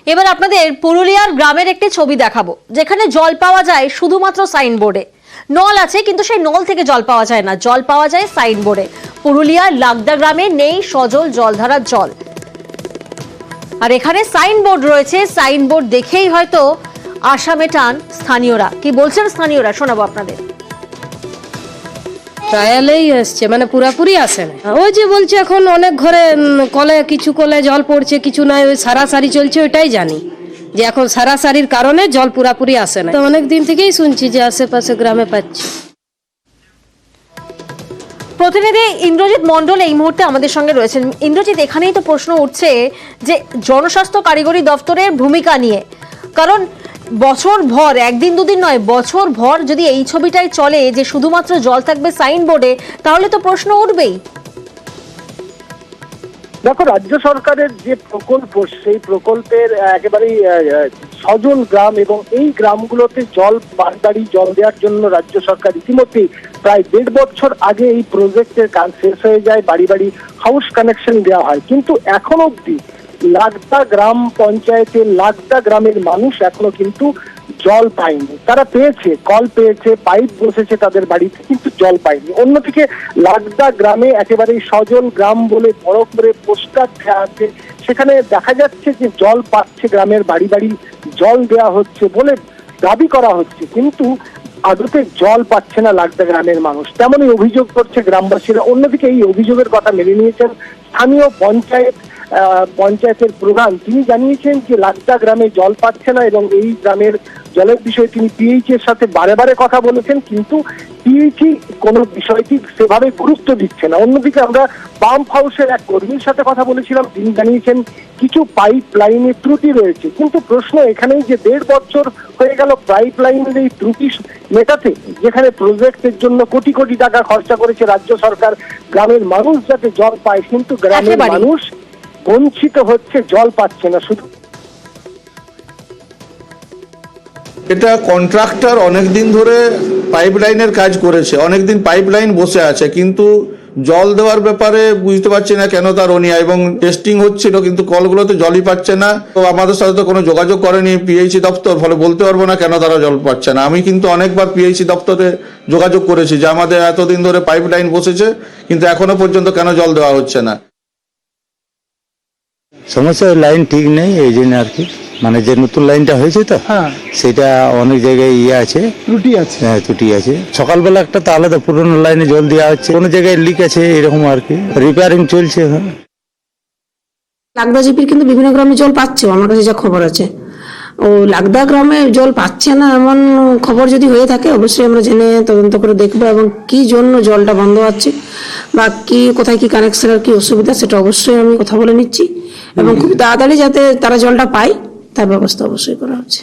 এবার আপনাদের পুরুলিয়ার গ্রামের একটি ছবি দেখাবো, যেখানে জল পাওয়া যায় শুধুমাত্র সাইনবোর্ডে। নল আছে, কিন্তু সেই নল থেকে জল পাওয়া যায় না, জল পাওয়া যায় সাইনবোর্ডে। পুরুলিয়ার লাগদা গ্রামে নেই সজল জলধারার জল, আর এখানে সাইনবোর্ড রয়েছে। সাইনবোর্ড দেখেই হয়তো আশা মেটান স্থানীয়রা। কি বলছেন স্থানীয়রা শোনাবো আপনাদের। ট্রায়ালেই আসছে, মানে পুরাপুরি আসে না। ওই যে বলছে এখন অনেক ঘরে কলে, কিছু কলে জল পড়ছে, কিছু নাই, ওই সারাসারি চলছে, ওইটাই জানি যে এখন সারাসারির কারণে জল পুরাপুরি আসে না। তো অনেক দিন থেকেই শুনছি যে আশেপাশে গ্রামে পাচ্ছি। প্রতিনিধি ইন্দ্রজিৎ মণ্ডল এই মুহূর্তে আমাদের সঙ্গে রয়েছেন। ইন্দ্রজিৎ, এখানেই তো প্রশ্ন উঠছে যে জনস্বাস্থ্য কারিগরি দপ্তরের ভূমিকা নিয়ে, কারণ বছর ভর, একদিন দুদিন নয়, বছর ভর যদি এই ছবিটাই চলে যে শুধুমাত্র জল থাকবে সাইনবোর্ডে, তাহলে তো প্রশ্ন উঠবেই। দেখো, রাজ্য সরকারের যে প্রকল্প, সেই প্রকল্পের একেবারেই সজল গ্রাম এবং এই গ্রামগুলোতে জল বাড়ি জল দেওয়ার জন্য রাজ্য সরকার ইতিমধ্যেই প্রায় 1.5 বছর আগে এই প্রজেক্টের কাজ শেষ হয়ে যায়, বাড়ি বাড়ি হাউস কানেকশন দেওয়া হয়। কিন্তু এখন অব্দি লাগদা গ্রাম পঞ্চায়েতের লাগদা গ্রামের মানুষ এখনো কিন্তু জল পায়নি। তারা পেয়েছে, কল পেয়েছে, পাইপ বসেছে তাদের বাড়িতে, কিন্তু জল পায়নি। অন্যদিকে লাগদা গ্রামে একেবারেই সজল গ্রাম বলে বড় করে পোস্টার দেওয়া আছে, সেখানে দেখা যাচ্ছে যে জল পাচ্ছে, গ্রামের বাড়ি বাড়ি জল দেওয়া হচ্ছে বলে দাবি করা হচ্ছে, কিন্তু আদতে জল পাচ্ছে না লাগদা গ্রামের মানুষ, তেমনই অভিযোগ করছে গ্রামবাসীরা। অন্যদিকে এই অভিযোগের কথা মেনে নিয়েছেন স্থানীয় পঞ্চায়েতের প্রধান। তিনি জানিয়েছেন যে লাগদা গ্রামে জল পাচ্ছে না এবং এই গ্রামের জলের বিষয়ে তিনি পিএইচ এর সাথে বারে কথা বলেছেন, কিন্তু পিএইচই কোনো বিষয়টি সেভাবে গুরুত্ব দিচ্ছে না। অন্যদিকে আমরা পাম্প হাউসের এক কর্মীর সাথে কথা বলেছিলাম, তিনি জানিয়েছেন কিছু পাইপ লাইনে ত্রুটি রয়েছে, কিন্তু প্রশ্ন এখানেই যে 1.5 বছর হয়ে গেল পাইপ লাইনের এই ত্রুটি মেটাতে, যেখানে প্রজেক্টের জন্য কোটি কোটি টাকা খরচা করেছে রাজ্য সরকার গ্রামের মানুষ যাতে জল পায়, কিন্তু গ্রামের মানুষ বঞ্চিত হচ্ছে, জল পাচ্ছে না। শুধু এটা কন্ট্রাক্টর অনেকদিন ধরে পাইপলাইনের কাজ করেছে, অনেকদিন পাইপলাইন বসে আছে, কিন্তু জল দেওয়ার ব্যাপারে বুঝতে পারছি না কেন তার অনীহা। এবং টেস্টিং হচ্ছিল, কিন্তু কলগুলোতে জলই পাচ্ছে না। তো আমাদের সাথে তো কোনো যোগাযোগ করেনি পিএইচই দপ্তর, ফলে বলতে পারবো না কেন তারা জল পাচ্ছে না। আমি কিন্তু অনেকবার পিএইচই দপ্তরে যোগাযোগ করেছি যে আমাদের এতদিন ধরে পাইপলাইন বসেছে, কিন্তু এখনো পর্যন্ত কেন জল দেওয়া হচ্ছে না। সমস্যা লাইন ঠিক নেই, এই জন্য আর কি, মানে যে নতুন লাইনটা হয়েছে তো সেটা অনেক জায়গায় আছে, ত্রুটি আছে। হ্যাঁ, ত্রুটি আছে। সকালবেলা একটা তো আলাদা পুরোনো লাইনে জল দেওয়া হচ্ছে, কোনো জায়গায় লিক আছে, এরকম আর কি, রিপেয়ারিং চলছে। লাগদা জিপির কিন্তু বিভিন্ন গ্রামে জল পাচ্ছে, আমার কাছে যা খবর আছে। ও লাগদা গ্রামে জল পাচ্ছে না এমন খবর যদি হয়ে থাকে, অবশ্যই আমরা জেনে তদন্ত করে দেখবো এবং কি জন্য জলটা বন্ধ আছে বা কি কোথায় কি কানেকশনের কি অসুবিধা, সেটা অবশ্যই আমি কথা বলে নিচ্ছি এবং খুব তাড়াতাড়ি যাতে তারা জলটা পায় তার ব্যবস্থা অবশ্যই করা হচ্ছে।